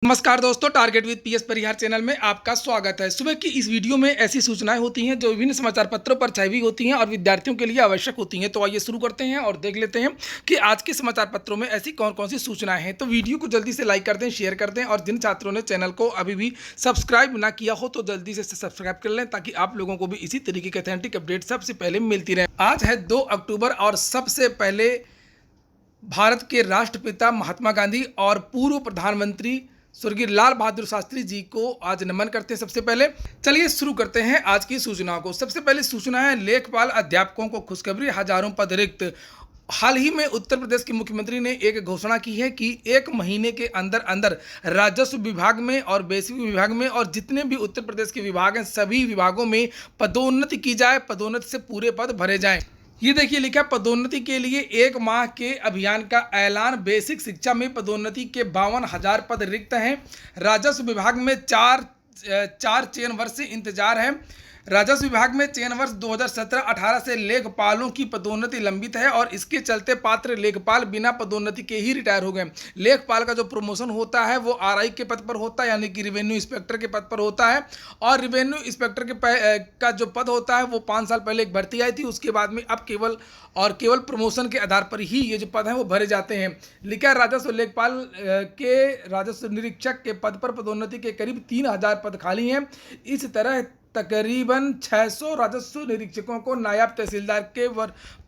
नमस्कार दोस्तों, target with PS Parihar channel में आपका स्वागत है। सुबह की इस वीडियो में ऐसी सूचनाएं होती हैं जो विभिन्न समाचार पत्रों पर छाई हुई होती हैं और विद्यार्थियों के लिए आवश्यक होती हैं। तो आइए शुरू करते हैं और देख लेते हैं कि आज के समाचार पत्रों में ऐसी कौन कौन सी सूचनाएं हैं। तो वीडियो को जल्दी से लाइक कर दें, शेयर कर दें और जिन छात्रों ने चैनल को अभी भी सब्सक्राइब ना किया हो तो जल्दी से सब्सक्राइब कर लें ताकि आप लोगों को भी इसी तरीके की ऑथेंटिक अपडेट सबसे पहले मिलती रहे। आज है 2 अक्टूबर और सबसे पहले भारत के राष्ट्रपिता महात्मा गांधी और पूर्व प्रधानमंत्री स्वर्गीय लाल बहादुर शास्त्री जी को आज नमन करते हैं। सबसे पहले चलिए शुरू करते हैं आज की सूचनाओं को। सबसे पहले सूचना है लेखपाल अध्यापकों को खुशखबरी, हजारों पद रिक्त। हाल ही में उत्तर प्रदेश के मुख्यमंत्री ने एक घोषणा की है कि 1 महीने के अंदर अंदर राजस्व विभाग में और बेसिक विभाग में और जितने भी उत्तर प्रदेश के विभाग हैं सभी विभागों में पदोन्नति की जाए, पदोन्नति से पूरे पद भरे जाएं। ये देखिए लिखा पदोन्नति के लिए 1 माह के अभियान का ऐलान। बेसिक शिक्षा में पदोन्नति के 52,000 पद रिक्त हैं। राजस्व विभाग में चार चयन वर्ष से इंतजार है। राजस्व विभाग में चयन वर्ष 2017-18 से लेखपालों की पदोन्नति लंबित है और इसके चलते पात्र लेखपाल बिना पदोन्नति के ही रिटायर हो गए। लेखपाल का जो प्रमोशन होता है वो आरआई के पद पर होता है, यानी कि रिवेन्यू इंस्पेक्टर के पद पर होता है। और रिवेन्यू इंस्पेक्टर का जो पद होता है वो 5 साल पहले एक भर्ती आई थी, उसके बाद में अब केवल प्रमोशन के आधार पर ही ये जो पद हैं वो भरे जाते हैं। लिखा राजस्व लेखपाल के राजस्व निरीक्षक के पद पर पदोन्नति के करीब 3,000 पद खाली हैं। इस तरह तकरीबन 600 राजस्व निरीक्षकों को नायब तहसीलदार के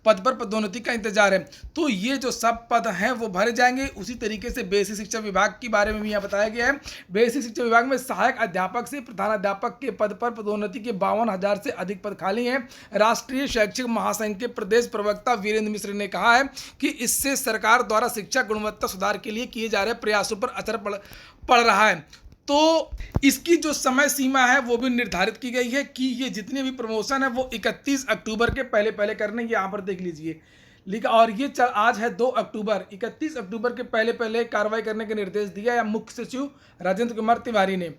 पद पर पदोन्नति का इंतजार है। तो ये जो सब पद हैं वो भरे जाएंगे। उसी तरीके से बेसिक शिक्षा विभाग के बारे में भी यहाँ बताया गया है। बेसिक शिक्षा विभाग में सहायक अध्यापक से प्रधानाध्यापक के पद पर पदोन्नति के 52,000 से अधिक पद खाली हैं। राष्ट्रीय शैक्षिक महासंघ के प्रदेश प्रवक्ता वीरेंद्र मिश्र ने कहा है कि इससे सरकार द्वारा शिक्षा गुणवत्ता सुधार के लिए किए जा रहे प्रयासों पर असर पड़ रहा है। तो इसकी जो समय सीमा है वो भी निर्धारित की गई है कि ये जितने भी प्रमोशन है वो 31 अक्टूबर के पहले करने, यहाँ पर देख लीजिए लिखा। और ये आज है 2 अक्टूबर, 31 अक्टूबर के पहले कार्रवाई करने के निर्देश दिया है मुख्य सचिव राजेंद्र कुमार तिवारी ने।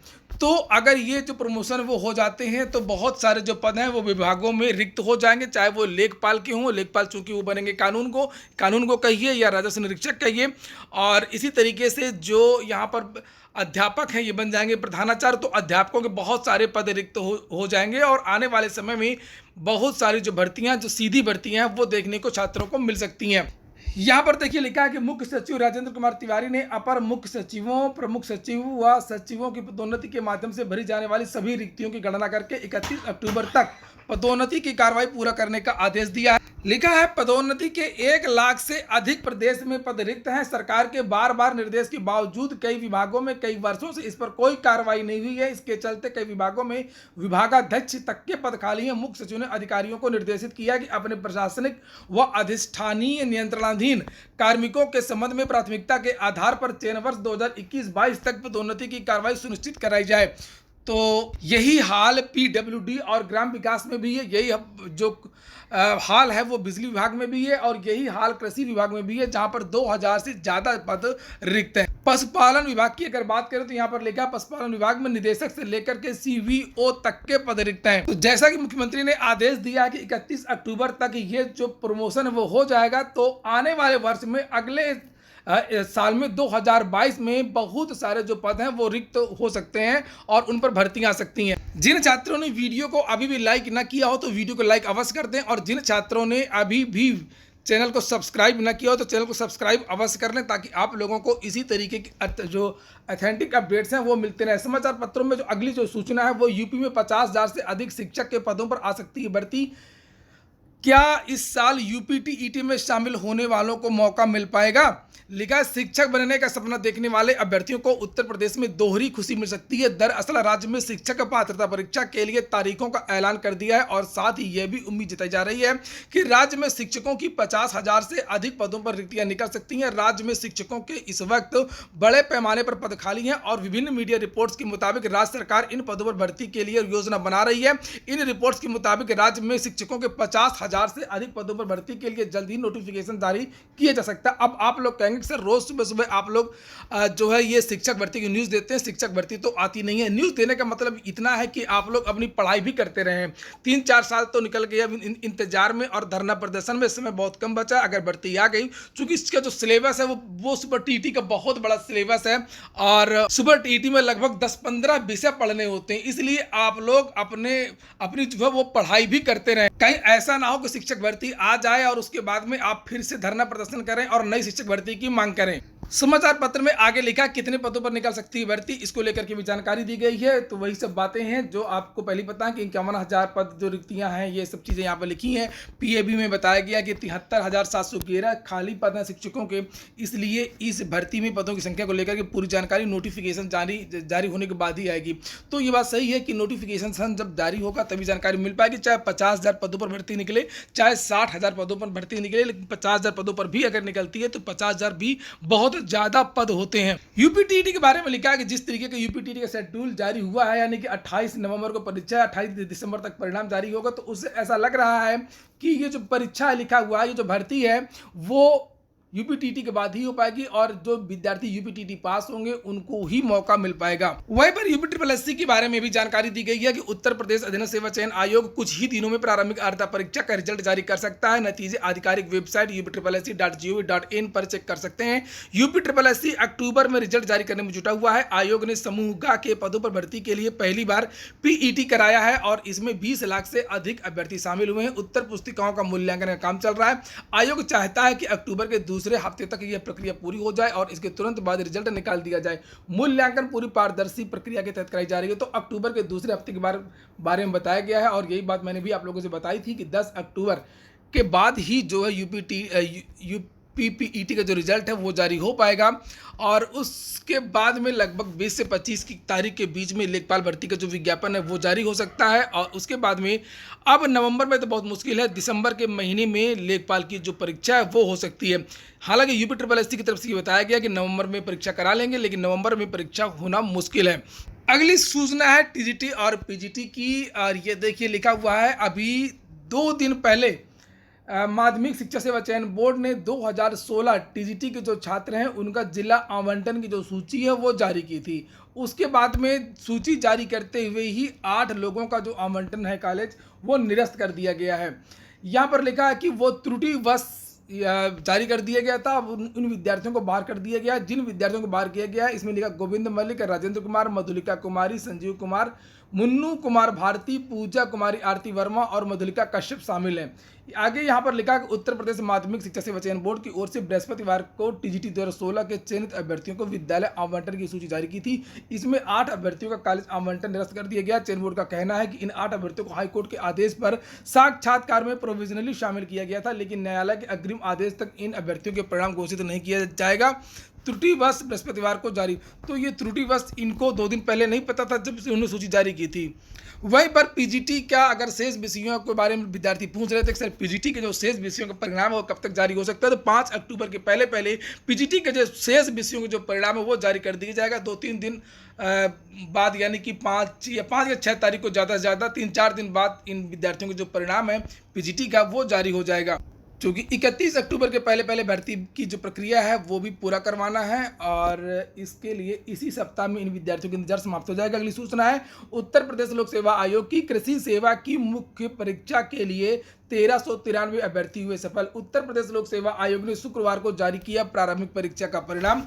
तो अगर ये जो प्रमोशन वो हो जाते हैं तो बहुत सारे जो पद हैं वो विभागों में रिक्त हो जाएंगे, चाहे वो लेखपाल के हों। लेखपाल चूंकि वो बनेंगे कानून को कहिए या राजस्व निरीक्षक कहिए। और इसी तरीके से जो यहाँ पर अध्यापक हैं ये बन जाएंगे प्रधानाचार्य। तो अध्यापकों के बहुत सारे पद रिक्त हो जाएंगे और आने वाले समय में बहुत सारी जो भर्तियां, जो सीधी भर्तियां हैं वो देखने को छात्रों को मिल सकती हैं। यहाँ पर देखिए लिखा है कि मुख्य सचिव राजेंद्र कुमार तिवारी ने अपर मुख्य सचिवों, प्रमुख सचिव व सचिवों की पदोन्नति के माध्यम से भरी जाने वाली सभी रिक्तियों की गणना करके 31 अक्टूबर तक पदोन्नति की कार्रवाई पूरा करने का आदेश दिया है। लिखा है पदोन्नति के 1 लाख से अधिक प्रदेश में पद रिक्त हैं। सरकार के बार निर्देश के बावजूद कई विभागों में कई वर्षों से इस पर कोई कार्रवाई नहीं हुई है। इसके चलते कई विभागों में विभागाध्यक्ष तक के पद खाली हैं। मुख्य सचिव ने अधिकारियों को निर्देशित किया कि अपने प्रशासनिक व अधिष्ठानीय नियंत्रणाधीन कार्मिकों के संबंध में प्राथमिकता के आधार पर चयन वर्ष 2021-22 तक पदोन्नति की कार्रवाई सुनिश्चित कराई जाए। तो यही हाल पीडब्ल्यूडी और ग्राम विकास में भी है, यही जो हाल है वो बिजली विभाग में भी है और यही हाल कृषि विभाग में भी है, जहां पर 2,000 से ज़्यादा पद रिक्त हैं। पशुपालन विभाग की अगर बात करें तो यहाँ पर लिखा पशुपालन विभाग में निदेशक से लेकर के सीवीओ तक के पद रिक्त हैं। तो जैसा कि मुख्यमंत्री ने आदेश दिया कि 31 अक्टूबर तक ये जो प्रमोशन है वो हो जाएगा, तो आने वाले वर्ष में अगले साल में 2022 में बहुत सारे जो पद हैं वो रिक्त हो सकते हैं और उन पर भर्तियां आ सकती हैं। जिन छात्रों ने वीडियो को अभी भी लाइक ना किया हो तो वीडियो को लाइक अवश्य कर दें और जिन छात्रों ने अभी भी चैनल को सब्सक्राइब ना किया हो तो चैनल को सब्सक्राइब अवश्य कर लें ताकि आप लोगों को इसी तरीके की जो ऑथेंटिक अपडेट्स हैं वो मिलते रहे। समाचार पत्रों में जो अगली जो सूचना है वो यूपी में 50,000 से अधिक शिक्षक के पदों पर आ सकती है भर्ती। क्या इस साल यूपीटीईटी में शामिल होने वालों को मौका मिल पाएगा? लिखा शिक्षक बनने का सपना देखने वाले अभ्यर्थियों को उत्तर प्रदेश में दोहरी खुशी मिल सकती है। दरअसल राज्य में शिक्षक पात्रता परीक्षा के लिए तारीखों का ऐलान कर दिया है और साथ ही यह भी उम्मीद जताई जा रही है कि राज्य में शिक्षकों की 50,000 से अधिक पदों पर रिक्तियां निकल सकती हैं। राज्य में शिक्षकों के इस वक्त बड़े पैमाने पर पद खाली हैं और विभिन्न मीडिया रिपोर्ट्स के मुताबिक राज्य सरकार इन पदों पर भर्ती के लिए योजना बना रही है। इन रिपोर्ट्स के मुताबिक राज्य में शिक्षकों के 50,000 1000 से अधिक पदों पर भर्ती के लिए जल्द ही नोटिफिकेशन जारी किया जा सकता है। अब आप लोग कहेंगे कि सर रोज सुबह सुबह आप लोग जो है ये शिक्षक भर्ती की न्यूज़ देते हैं, शिक्षक भर्ती तो आती नहीं है। न्यूज़ देने का मतलब इतना है कि आप लोग अपनी पढ़ाई भी करते रहे। 3-4 साल तो निकल गए अब इंतजार में और धरना प्रदर्शन में। इस समय बहुत कम बचा अगर भर्ती आ गई, चूंकि इसका जो सिलेबस है वो सुपर टीईटी का बहुत बड़ा सिलेबस है और सुपर टीईटी में लगभग 10-15 विषय पढ़ने होते हैं। इसलिए आप लोग अपनी जो है वो पढ़ाई भी करते रहे। कहीं ऐसा ना हो कि शिक्षक भर्ती आ जाए और उसके बाद में आप फिर से धरना प्रदर्शन करें और नई शिक्षक भर्ती की मांग करें। समाचार पत्र में आगे लिखा कितने पदों पर निकल सकती है भर्ती, इसको लेकर के भी जानकारी दी गई है। तो वही सब बातें हैं जो आपको पहले पता है कि 51,000 पद जो रिक्तियां हैं, ये सब चीज़ें यहाँ पर लिखी हैं। पीएबी में बताया गया कि 73,711 खाली पद हैं शिक्षकों के। इसलिए इस भर्ती में पदों की संख्या को लेकर के पूरी जानकारी नोटिफिकेशन जारी होने के बाद ही आएगी। तो ये बात सही है कि नोटिफिकेशन जब जारी होगा तभी जानकारी मिल पाएगी। चाहे 50,000 पदों पर भर्ती निकले, चाहे 60,000 पदों पर भर्ती निकले, लेकिन 50,000 पदों पर भी अगर निकलती है तो 50,000 भी बहुत ज्यादा पद होते हैं। यूपीटीटी के बारे में लिखा है कि जिस तरीके का यूपीटीटी का शेड्यूल जारी हुआ है, यानी कि 28 नवंबर को परीक्षा, 28 दिसंबर तक परिणाम जारी होगा, तो उससे ऐसा लग रहा है कि ये जो परीक्षा लिखा हुआ है, ये जो भर्ती है वो यूपीटीटी के बाद ही हो पाएगी और जो विद्यार्थी यूपीटीटी पास होंगे उनको ही मौका मिल पाएगा। वहीं पर यूपीट्रिपलएससी के बारे में भी जानकारी दी गई है कि उत्तर प्रदेश अधीनस्थ सेवा चयन आयोग कुछ ही दिनों में प्रारंभिक अर्हता परीक्षा का रिजल्ट जारी कर सकता है। नतीजे आधिकारिक वेबसाइट uptripleSC.gov.in पर चेक कर सकते हैं। यूपीट्रिपलएससी अक्टूबर में रिजल्ट जारी करने में जुटा हुआ है। आयोग ने समूह ग के पदों पर भर्ती के लिए पहली बार पीईटी कराया है और इसमें 20 लाख से अधिक अभ्यर्थी शामिल हुए हैं। उत्तर पुस्तिकाओं का मूल्यांकन का काम चल रहा है। आयोग चाहता है कि अक्टूबर के दूसरे हफ्ते तक यह प्रक्रिया पूरी हो जाए और इसके तुरंत बाद रिजल्ट निकाल दिया जाए। मूल्यांकन पूरी पारदर्शी प्रक्रिया के तहत कराई जा रही है। तो अक्टूबर के दूसरे हफ्ते के बारे में बताया गया है और यही बात मैंने भी आप लोगों से बताई थी कि 10 अक्टूबर के बाद ही जो है यूपीपीईटी का जो रिजल्ट है वो जारी हो पाएगा और उसके बाद में लगभग 20 से 25 की तारीख के बीच में लेखपाल भर्ती का जो विज्ञापन है वो जारी हो सकता है। और उसके बाद में अब नवंबर में तो बहुत मुश्किल है, दिसंबर के महीने में लेखपाल की जो परीक्षा है वो हो सकती है। हालांकि यूपीट्रिपलएससी की तरफ से ये बताया गया कि नवंबर में परीक्षा करा लेंगे, लेकिन नवंबर में परीक्षा होना मुश्किल है। अगली सूचना है टीजीटी और पीजीटी की और ये देखिए लिखा हुआ है अभी 2 दिन पहले माध्यमिक शिक्षा सेवा चयन बोर्ड ने 2016 टीजीटी के जो छात्र हैं उनका जिला आवंटन की जो सूची है वो जारी की थी। उसके बाद में सूची जारी करते हुए ही 8 लोगों का जो आवंटन है कॉलेज वो निरस्त कर दिया गया है। यहाँ पर लिखा है कि वो त्रुटिवश जारी कर दिया गया था। अब उन विद्यार्थियों को बाहर कर दिया गया। जिन विद्यार्थियों को बाहर किया गया है इसमें लिखा गोविंद मल्लिक, राजेंद्र कुमार, मधुलिका कुमारी, संजीव कुमार, मुन्नू कुमार भारती, पूजा कुमारी आरती वर्मा और मधुलिका कश्यप शामिल हैं। आगे यहाँ पर लिखा कि उत्तर प्रदेश माध्यमिक शिक्षा सेवा चयन बोर्ड की ओर से बृहस्पतिवार को टीजीटी 2016 के चयनित अभ्यर्थियों को विद्यालय आवंटन की सूची जारी की थी। इसमें 8 अभ्यर्थियों का कॉलेज आवंटन निरस्त कर दिया गया। चयन बोर्ड का कहना है कि इन 8 अभ्यर्थियों को हाईकोर्ट के आदेश पर साक्षात्कार में प्रोविजनली शामिल किया गया था, लेकिन न्यायालय के अग्रिम आदेश तक इन अभ्यर्थियों के परिणाम घोषित नहीं किया जाएगा। त्रुटिवश बृहस्पतिवार को जारी। तो ये त्रुटिवश इनको 2 दिन पहले नहीं पता था जब उन्होंने सूची जारी की थी। वहीं पर पीजीटी का अगर शेष विषयों के बारे में विद्यार्थी पूछ रहे थे कि सर पीजीटी के जो शेष विषयों का परिणाम है वो कब तक जारी हो सकता है, तो 5 अक्टूबर के पहले पीजीटी के जो शेष विषयों के जो परिणाम है वो जारी कर दिया जाएगा। 2-3 दिन बाद यानी कि 5 या 6 तारीख को ज़्यादा से ज़्यादा 3-4 दिन बाद इन विद्यार्थियों के जो परिणाम है पीजीटी का वो जारी हो जाएगा। क्योंकि 31 अक्टूबर के पहले भर्ती की जो प्रक्रिया है वो भी पूरा करवाना है और इसके लिए इसी सप्ताह में इन विद्यार्थियों का इंतजार समाप्त हो जाएगा। अगली सूचना है उत्तर प्रदेश लोक सेवा आयोग की कृषि सेवा की मुख्य परीक्षा के लिए 1393 अभ्यर्थी हुए सफल। उत्तर प्रदेश लोक सेवा आयोग ने शुक्रवार को जारी किया प्रारंभिक परीक्षा का परिणाम।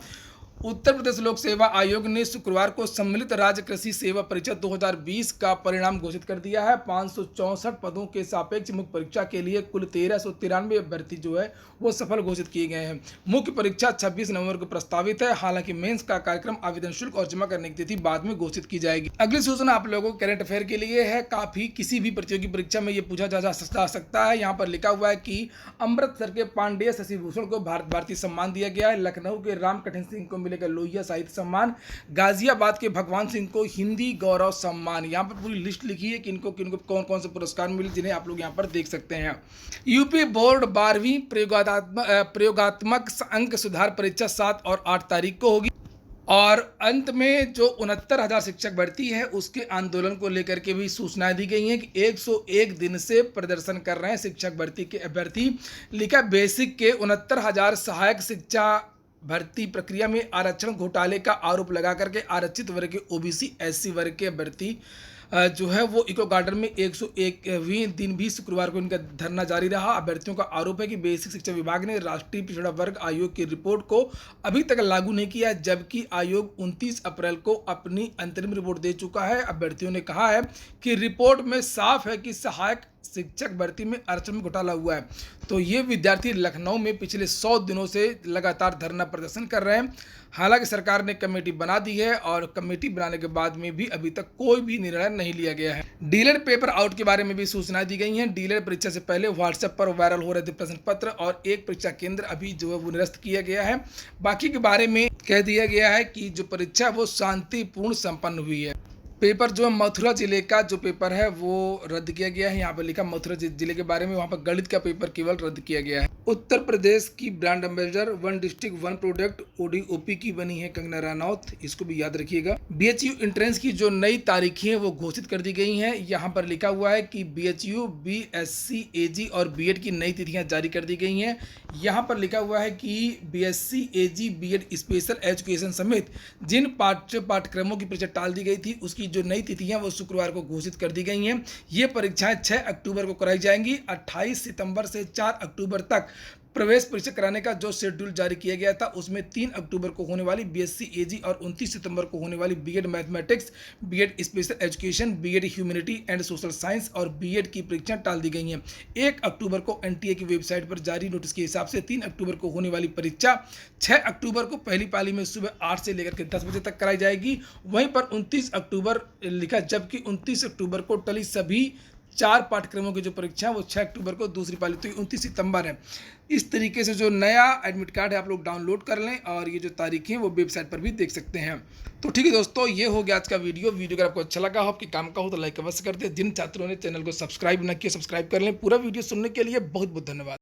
उत्तर प्रदेश लोक सेवा आयोग ने शुक्रवार को सम्मिलित राज्य कृषि सेवा परीक्षा 2020 का परिणाम घोषित कर दिया है। 564 पदों के सापेक्ष मुख्य परीक्षा के लिए कुल 1393 अभ्यर्थी जो है वो सफल घोषित किए गए हैं। मुख्य परीक्षा 26 नवंबर को प्रस्तावित है। हालांकि मेंस का कार्यक्रम, आवेदन शुल्क और जमा करने की तिथि बाद में घोषित की जाएगी। अगली सूचना आप लोगों को करंट अफेयर के लिए है। काफी किसी भी प्रतियोगी परीक्षा में ये पूछा जा सकता है। यहाँ पर लिखा हुआ है कि अमृतसर के पांडेय शशि भूषण को भारतीय सम्मान दिया गया है। लखनऊ के राम कठिन सिंह को मिलेगा लोहिया साहित्य सम्मान। गाजियाबाद के भगवान सिंह को हिंदी गौरव सम्मान। यहाँ पर पूरी लिस्ट लिखी है कि इनको कौन कौन से पुरस्कार मिले, जिन्हें आप लोग यहाँ पर देख सकते हैं। यूपी बोर्ड 12वीं प्रयोगात्मक अंक सुधार परीक्षा 7 और 8 तारीख को होगी। और अंत में जो 69,000 शिक्षक भर्ती है उसके आंदोलन को लेकर के भी सूचनाएं दी गई हैं कि 101 दिन से प्रदर्शन कर रहे हैं शिक्षक भर्ती के अभ्यर्थी। लिखा बेसिक के 69,000 सहायक शिक्षा भर्ती प्रक्रिया में आरक्षण घोटाले का आरोप लगा करके आरक्षित वर्ग के ओबीसी एससी वर्ग के अभ्यर्थी जो है वो इको गार्डन में 101वें दिन भी शुक्रवार को इनका धरना जारी रहा। अभ्यर्थियों का आरोप है कि बेसिक शिक्षा विभाग ने राष्ट्रीय पिछड़ा वर्ग आयोग की रिपोर्ट को अभी तक लागू नहीं किया, जबकि आयोग 29 अप्रैल को अपनी अंतरिम रिपोर्ट दे चुका है। अभ्यर्थियों ने कहा है कि रिपोर्ट में साफ है कि सहायक शिक्षक भर्ती में आरक्षण में घोटाला हुआ है। तो ये विद्यार्थी लखनऊ में पिछले 100 दिनों से लगातार धरना प्रदर्शन कर रहे हैं। हालांकि सरकार ने कमेटी बना दी है और कमेटी बनाने के बाद में भी अभी तक कोई भी निर्णय नहीं लिया गया है। डीएलएड पेपर आउट के बारे में भी सूचनाएं दी गई हैं। डीएलएड परीक्षा से पहले व्हाट्सएप पर वायरल हो रहे थे प्रश्न पत्र और एक परीक्षा केंद्र अभी जो है वो निरस्त किया गया है। बाकी के बारे में कह दिया गया है कि जो परीक्षा वो शांतिपूर्ण संपन्न हुई है। पेपर जो है मथुरा जिले का जो पेपर है वो रद्द किया गया है। यहाँ पर लिखा मथुरा जिले के बारे में, वहाँ पर गणित का पेपर केवल रद्द किया गया है। उत्तर प्रदेश की brand ambassador one district one product ODOP की बनी है कंगना रनौत, इसको भी याद रखिएगा। बीएचयू एंट्रेंस की जो नई तारीखें हैं वो घोषित कर दी गई हैं। यहाँ पर लिखा हुआ है कि बीएचयू बीएससी एजी और बीएड की नई तिथियाँ जारी कर दी गई हैं। यहाँ पर लिखा हुआ है कि बीएससी एजी बीएड स्पेशल एजुकेशन समेत जिन पाठ्यक्रमों की परीक्षा टाल दी गई थी उसकी जो नई तिथियां वो शुक्रवार को घोषित कर दी गई हैं। ये परीक्षाएं 6 अक्टूबर को कराई जाएंगी। 28 सितंबर से 4 अक्टूबर तक प्रवेश परीक्षा कराने का जो शेड्यूल जारी किया गया था उसमें 3 अक्टूबर को होने वाली बीएससी एजी और 29 सितंबर को होने वाली BEd mathematics, BEd special education, BEd humanity and social science और बीएड की परीक्षा टाल दी गई हैं। 1 अक्टूबर को एनटीए की वेबसाइट पर जारी नोटिस के हिसाब से 3 अक्टूबर को होने वाली परीक्षा 6 अक्टूबर को पहली पाली में सुबह 8 से लेकर के 10 बजे तक कराई जाएगी। वहीं पर 29 अक्टूबर लिखा, जबकि 29 अक्टूबर को टली सभी 4 पाठ्यक्रमों की जो परीक्षा है वो 6 अक्टूबर को दूसरी पाली, तो 29 सितंबर है। इस तरीके से जो नया एडमिट कार्ड है आप लोग डाउनलोड कर लें और ये जो तारीखें हैं वो वेबसाइट पर भी देख सकते हैं। तो ठीक है दोस्तों, ये हो गया आज का वीडियो अगर आपको अच्छा लगा हो, आपके काम का हो तो लाइक अवश्य कर दें। जिन छात्रों ने चैनल को सब्सक्राइब न किया सब्सक्राइब कर लें। पूरा वीडियो सुनने के लिए बहुत बहुत धन्यवाद।